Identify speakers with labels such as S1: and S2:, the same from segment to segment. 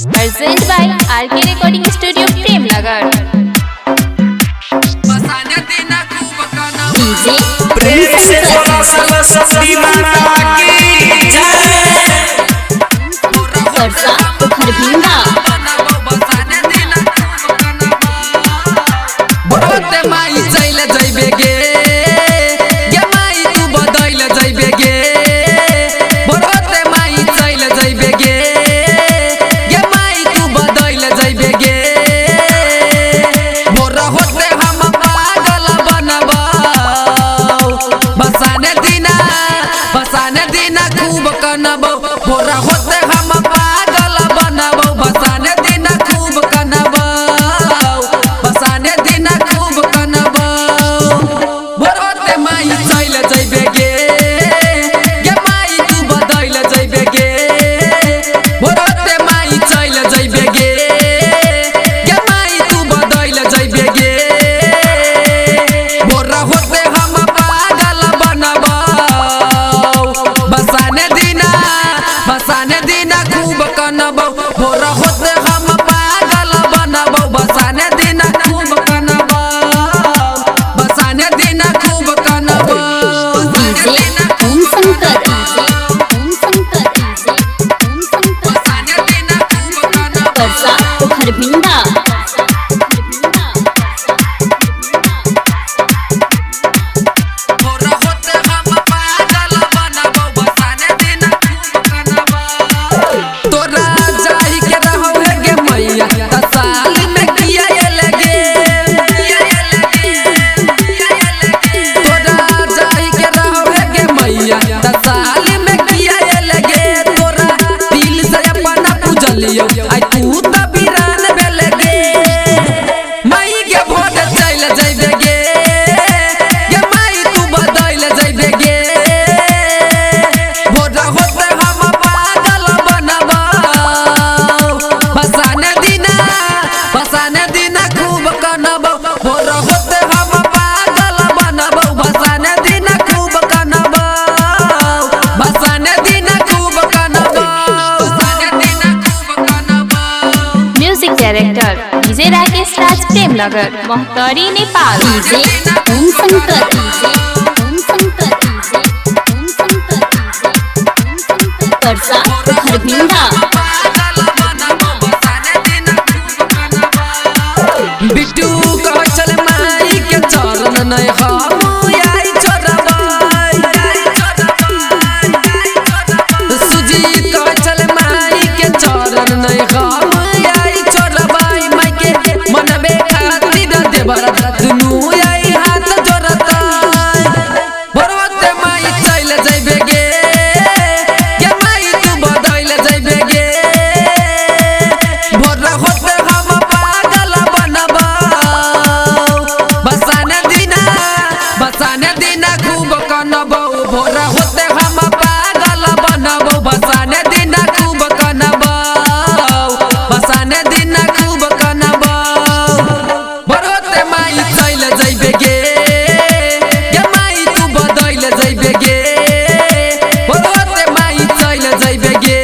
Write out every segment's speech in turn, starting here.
S1: Present by RK Recording Studio, Premnagar. DJ
S2: प्रेम से बोलो सरस्वती माता की जय।
S1: सरसा खरभिंडा
S3: बोलते माई चले जइबे गे गे माई तू बदल जइबे गे बोलते माई चले जइबे गे गे माई तू बदल जइबे गे मोरा होते हम पागल बनबौ बसाने दिना खूब कनबौ मोरा होते हम पागल बनबौ बसाने दिना खूब कनबौ बसाने दिना खूब कनबौ बोलते माई चले जइबे गे गे माई तू बदल जइबे गे बोलते माई चले जइबे गे गे माई तू बदल जइबे गे मोरा होते हम पागल बनबौ बसाने दिना खूब कनबौ मोरा होते हम पागल बनबौ बसाने दिना खूब कनबौ बसाने दिना खूब कनबौ
S1: DJ Om Shankar Om Shankar Om Shankar
S3: बसाने दिना खूब कनबौ
S1: सरसा खरभिंडा
S3: मोरा होते हम पागल बनबौ बसाने दिना खूब कनबौ तोरा जाई के रहौ है गे मैया त साल में किया ये लगे तोरा जाई के रहौ है गे मैया त साल में किया ये लगे तोरा दिल से अपना पूजलियो आई तू त बीरान भेल गे माई के भोट चल जइबे गे गे माई तू बदल जइबे गे भोट होते हम पागल बनबौ बसाने दिना खूब कनबौ भोर होते हम पागल बनबौ बसाने दिना खूब कनबौ बसाने दिना खूब कनबौ बसाने दिना खूब कनबौ
S1: Music Director DJ Rakesh Raj, Premnagar, Mohtari, Nepal. DJ Om Shankar Om Shankar Om Shankar सरसा खरभिंडा
S3: बिट्टू कह चल माई के चरण नहीं हम आई छोड़बै सुजीत कह चल माई के चरण नहीं हम आई छोड़बै माई के मनबे खातिर देवर दुनू आई हाथ जोड़तै भरवते माई चल जइबे गे गे माई तू बदल जइबे गे भोर होते हम पागल बनबौ बसाने दिना खूब कनबौ भोर होते हम पागल बनबौ बसाने दिना खूब कनबौ बसाने दिना खूब कनबौ भरवते माई चल जइबे गे गे माई तू बदल जइबे गे भरवते माई चल जइबे गे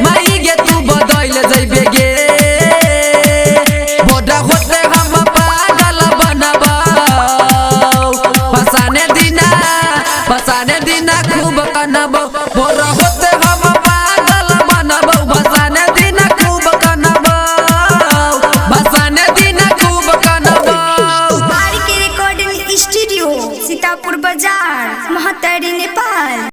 S3: माई गे तू बदल जइबे गे भोट होते हम पागल बनबौ बसाने दिना खूब कनबौ